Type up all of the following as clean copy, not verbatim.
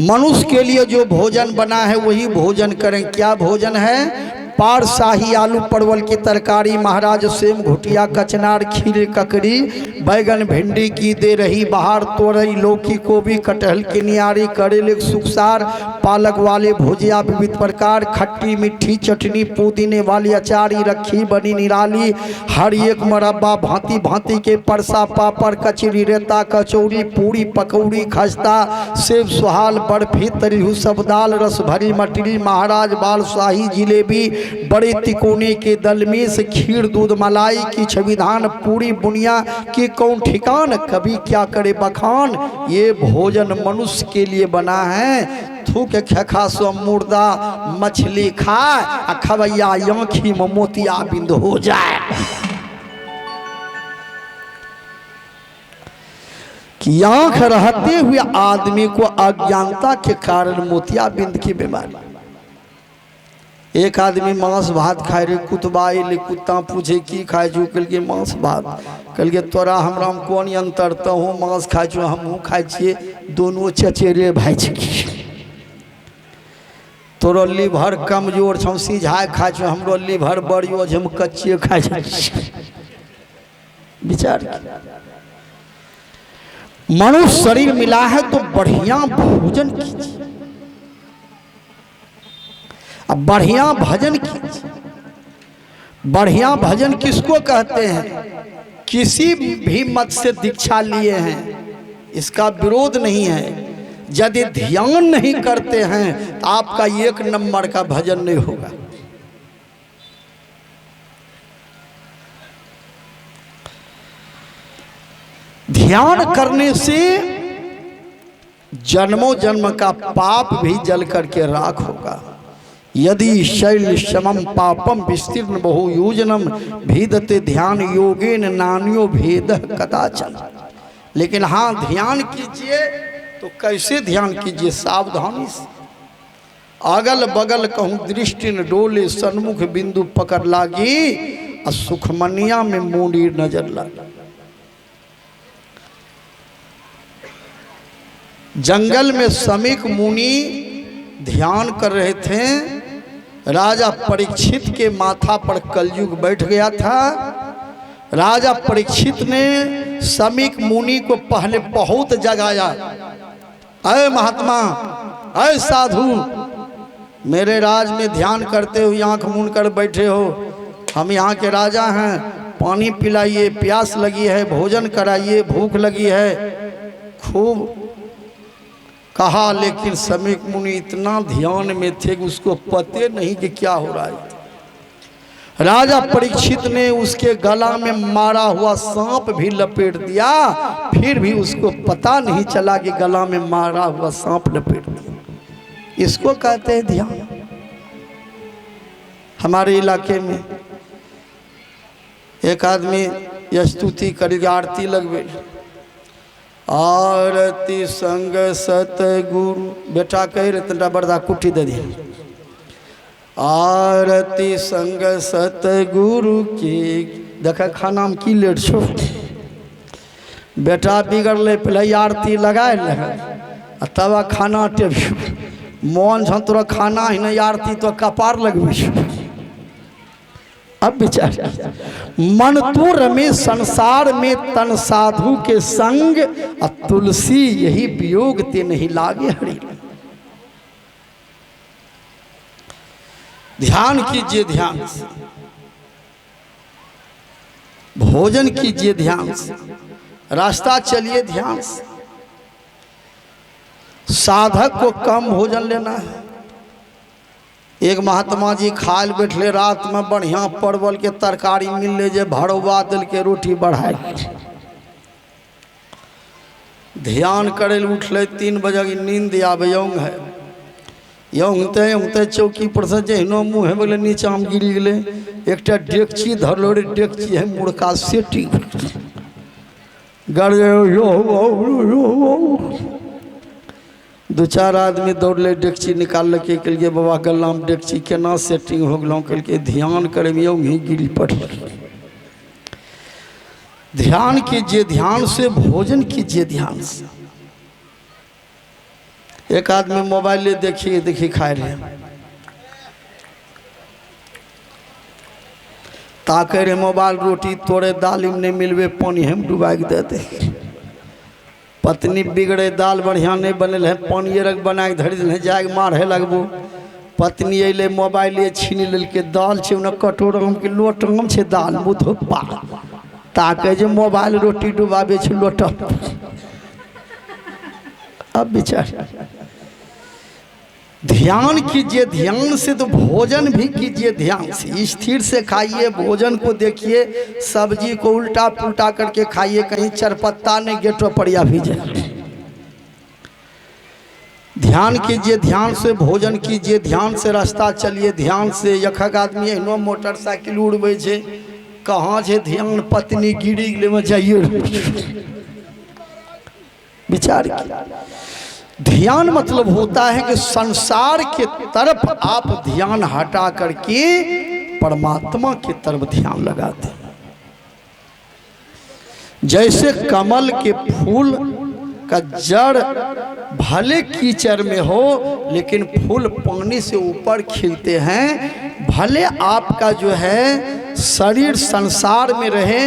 मनुष्य के लिए जो भोजन बना है वही भोजन करें। क्या भोजन है? पार शाही आलू परवल की तरकारी, महाराज सेम घुटिया कचनार खीर ककड़ी, बैगन भिंडी की दे रही बहार, तोरई लौकी गोभी कटहल की नियारी, करेले सुखसार, पालक वाले भुजिया विविध प्रकार, खट्टी मीठी चटनी, पुदीने वाली अचारी रखी बनी निराली, हर एक मरब्बा भांति भांति के परसा, पापड़ कचरी रेता कचौड़ी पूरी पकौड़ी खस्ता सेब सुहाल बर्फी तरिहू सब दाल रस भरी मटरी, महाराज बाल शाही जिलेबी, बड़े तिकोने के दलमेस खीर दूध मलाई की छविधान, पूरी बुनिया की कौन ठिकान, कभी क्या करे बखान। ये भोजन मनुष्य के लिए बना है। थूक खा सो मुर्दा मछली खाए, खवैया आँखी में मोतिया बिंद हो जाए। कि आँख रहते हुए आदमी को अज्ञानता के कारण मोतिया बिंद की बीमारी। एक आदमी मांस भात खाए रे, कुतबा ले कुत्ता पूछे की खाए छू, कल के मांस भात, कल के तोरा हमरा में कौन अंतर, तो हूँ मांस खाए छू हमहूँ खाए छे, दोनों चचेरे भाई छे। तोरो लीवर कमजोर छौ सीझाए खाए छू, हमरो लीवर बड़ियो हम कच्चे खाए छे। विचार मनुष्य शरीर मिला है तो बढ़िया भोजन कीजिए, अब बढ़िया भजन कीजिए। बढ़िया भजन किसको कहते हैं? किसी भी मत से दीक्षा लिए हैं, इसका विरोध नहीं है। यदि ध्यान नहीं करते हैं तो आपका एक नंबर का भजन नहीं होगा। ध्यान करने से जन्मों जन्म का पाप भी जल करके राख होगा। यदि शैल समम पापम विस्तीर्ण बहुयोजनम भेदते ध्यान योगेन नान्यो भेद कदाचन। लेकिन हाँ, ध्यान कीजिए तो कैसे ध्यान कीजिए? सावधानी से। अगल बगल कहूँ दृष्टि न डोले, सन्मुख बिंदु पकड़ लागी, और सुखमनिया में मूडी नजर लागी। जंगल में समीक मुनि ध्यान कर रहे थे। राजा परीक्षित के माथा पर कलयुग बैठ गया था। राजा परीक्षित ने समीक मुनि को पहले बहुत जगाया, अय महात्मा, अय साधु, मेरे राज में ध्यान करते हुए आंख मूंद कर बैठे हो, हम यहाँ के राजा हैं, पानी पिलाइए, प्यास लगी है, भोजन कराइए, भूख लगी है। खूब कहा, लेकिन समीक मुनि इतना ध्यान में थे कि उसको पते नहीं कि क्या हो रहा है। राजा परीक्षित ने उसके गला में मारा हुआ सांप भी लपेट दिया, फिर भी उसको पता नहीं चला कि गला में मारा हुआ सांप लपेट दिया। इसको कहते हैं ध्यान। हमारे इलाके में एक आदमी स्तुति करेगी, आरती लगवे, आरती संग सतगुरु, बेटा कह रहे तंटा बरदा कुट्टी दे दी, आरती संग सतगुरु की। देख खाना में की लेट छो, बेटा बिगड़ले पहले आरती लगाए तब खाना टेबियो, मन छ तोरा खाना ही नहीं आरती तो कपार लगबे। अब विचार, मन तो रमे संसार में तन साधु के संग, तुलसी यही वियोग ते नहीं लागे हरि। ध्यान कीजिए, ध्यान से भोजन कीजिए, ध्यान से रास्ता चलिए, ध्यान से। साधक को कम भोजन लेना है। एक महात्मा जी खाल बैठले, रात में बढ़िया परवल के तरकारी मिलले, जे भरवा दिल के रोटी बढ़ाए, ध्यान करे उठले 3 बजे की नींद आवे है। यूँते यूँते चौकी पर से जहनो मुँह बोले नीचा में गिरी गए। एक डेगची धरलो रे, डेगची है मुड़का सेटी गड़ गए। 2-4 आदमी दौड़ले, डेगची निकाल के कल के बाबा गला में डेगची केना सेटिंग हो गल, कल के ध्यान करे में यूँ गिरी पड़। ध्यान कीजिए, ध्यान से भोजन कीजिए, ध्यान से। एक आदमी मोबाइल ले देखिए देखिए खाए रहे ताके रे मोबाइल रोटी तोड़े दाल नहीं मिलवे पानी हम डुबा के देते। पत्नी बिगड़े दाल बढ़िया नहीं बनल है पानी रख बना के धरी दिल जाके मारे लगबो। पत्नी अले मोबाइल छीन ललके दाल छे उन कटोरम के लोटम छे दाल मुँह पा ताके जो मोबाइल रोटी डुबाबे छे लोट। अब विचार ध्यान कीजिए, ध्यान से तो भोजन भी कीजिए ध्यान से, स्थिर से खाइए, भोजन को देखिए, सब्जी को उल्टा पुल्टा करके खाइए, कहीं चरपत्ता नहीं गेटो पर या भी जाए। ध्यान कीजिए, ध्यान से भोजन कीजिए, ध्यान से रास्ता चलिए, ध्यान से। यखक आदमी एहनो मोटरसाइकिल उड़बे छे, कहाँ छे ध्यान, पत्नी गिरी ले में जाइए विचार। ध्यान मतलब होता है कि संसार के तरफ आप ध्यान हटा करके परमात्मा की तरफ ध्यान लगाते हैं। जैसे कमल के फूल का जड़ भले कीचड़ में हो लेकिन फूल पानी से ऊपर खिलते हैं, भले आपका जो है शरीर संसार में रहे,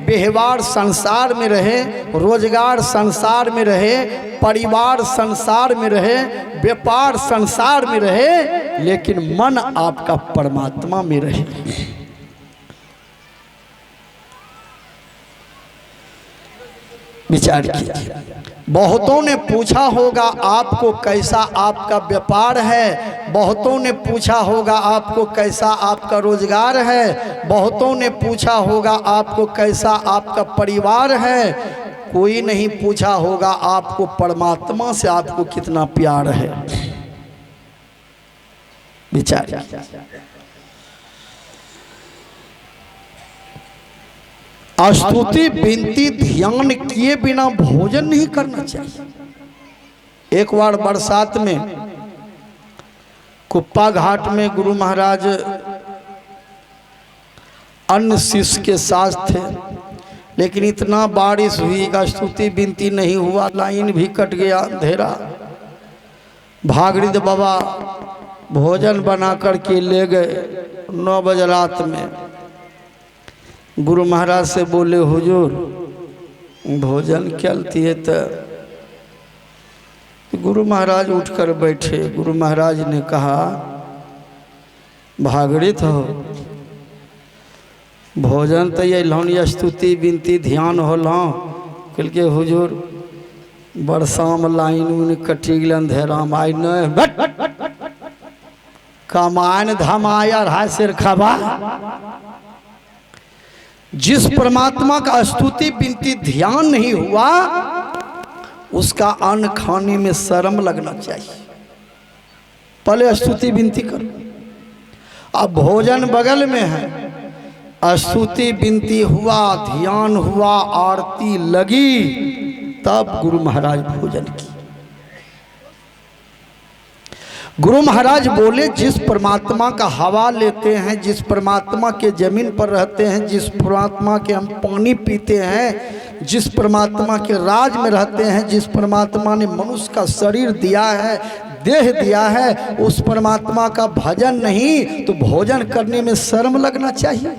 व्यवहार संसार में रहे, रोजगार संसार में रहे, परिवार संसार में रहे, व्यापार संसार में रहे, लेकिन मन आपका परमात्मा में रहे। विचार कीजिए। बहुतों ने पूछा होगा आपको कैसा आपका व्यापार है, बहुतों ने पूछा होगा आपको कैसा आपका रोजगार है, बहुतों ने पूछा होगा आपको कैसा आपका परिवार है, कोई नहीं पूछा होगा आपको परमात्मा से आपको कितना प्यार है। विचार। स्तुति विनती ध्यान किए बिना भोजन नहीं करना चाहिए। एक बार बरसात में कुप्पा घाट में गुरु महाराज अन्य शिष्य के साथ थे, लेकिन इतना बारिश हुई का स्तुति विनती नहीं हुआ, लाइन भी कट गया, अंधेरा। भागीरथ बाबा भोजन बना करके ले गए। 9 बजे रात में गुरु महाराज से बोले, हुजूर भोजन चलती है। तो गुरु महाराज उठकर बैठे। गुरु महाराज ने कहा, भागीरथ हो, भोजन तो ये लौन स्तुति विनती ध्यान होल। कल के हुजूर बरसाम लाइन कटी गल, अंधेरा में आई न कमायन धमाया रहा सिर खबा। जिस परमात्मा का स्तुति विनती ध्यान नहीं हुआ उसका अन्न खाने में शर्म लगना चाहिए। पहले स्तुति विनती करो। अब भोजन बगल में है, स्तुति विनती हुआ, ध्यान हुआ, आरती लगी, तब गुरु महाराज भोजन की। गुरु महाराज बोले, जिस परमात्मा का हवा लेते हैं, जिस परमात्मा के जमीन पर रहते हैं, जिस परमात्मा के हम पानी पीते हैं, जिस परमात्मा के राज में रहते हैं, जिस परमात्मा ने मनुष्य का शरीर दिया है, देह दिया है, उस परमात्मा का भजन नहीं तो भोजन करने में शर्म लगना चाहिए।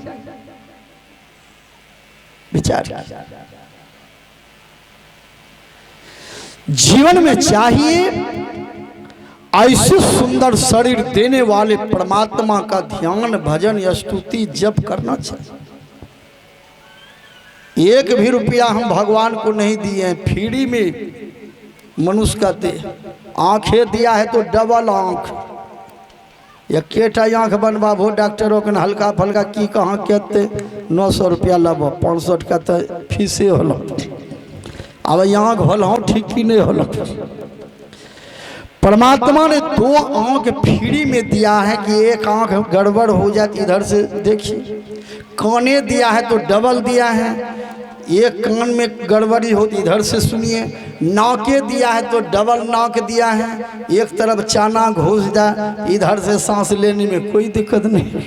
विचार। जीवन में चाहिए ऐसे सुंदर शरीर देने वाले परमात्मा का ध्यान भजन या स्तुति जप करना चाहिए। एक भी रुपया हम भगवान को नहीं दिए हैं, फ्री में मनुष्य का दे। आंखें दिया है तो डबल आंख, या केटा आंख बनवाबो डॉक्टरों के हल्का फल्का की कहाँ कहते 900 रुपया लब, 65 का तो फीसे होल। अब आँख होल ठीक ही नहीं होल। परमात्मा ने 2 आँख फ्री में दिया है कि एक आँख गड़बड़ हो जाती इधर से देखिए। काने दिया है तो डबल दिया है, एक कान में गड़बड़ी होती इधर से सुनिए। नाके दिया है तो डबल नाक दिया है, एक तरफ चाना घुस जाए, इधर से सांस लेने में कोई दिक्कत नहीं।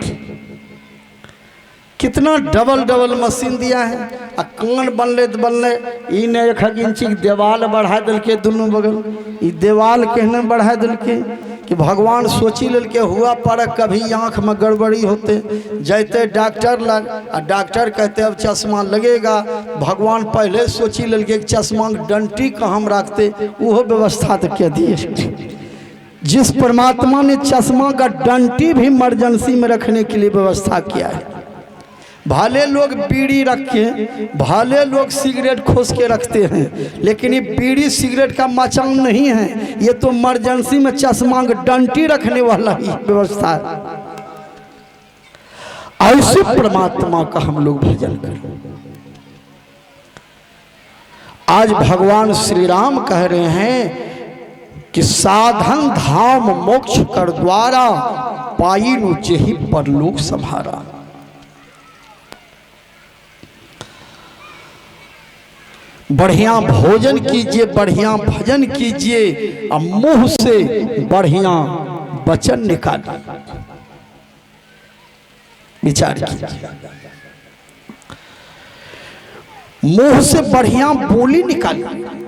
कितना डबल डबल मशीन दिया है। आ कान बनले तो बनले इन्हें 1 इंची देवाल बढ़ा दिल के दोनों बगल। ये देवाल कहने बढ़ा दिल के कि भगवान सोची लेल के हुआ पर कभी आँख में गड़बड़ी होते जैते डॉक्टर लग आ डॉक्टर कहते अब चश्मा लगेगा। भगवान पहले सोची लेल के चश्मा डंटी कहाँ हम रखते वो व्यवस्था तो क्या दिए। जिस परमात्मा ने चश्मा का डंटी भी इमरजेंसी में रखने के लिए व्यवस्था किया है। भाले लोग बीड़ी रख के, भाले लोग सिगरेट खोस के रखते हैं, लेकिन ये बीड़ी सिगरेट का मचान नहीं है, ये तो इमरजेंसी में चश्मा का डंटी रखने वाला ही व्यवस्था है। ऐसे परमात्मा का हम लोग भजन करें। आज भगवान श्री राम कह रहे हैं कि साधन धाम मोक्ष कर द्वारा पाई नु जेहि परलोक संभारा। बढ़िया भोजन कीजिए, बढ़िया भजन कीजिए और मुंह से बढ़िया वचन निकालिए। विचार कीजिए, मुंह से बढ़िया बोली निकालिए।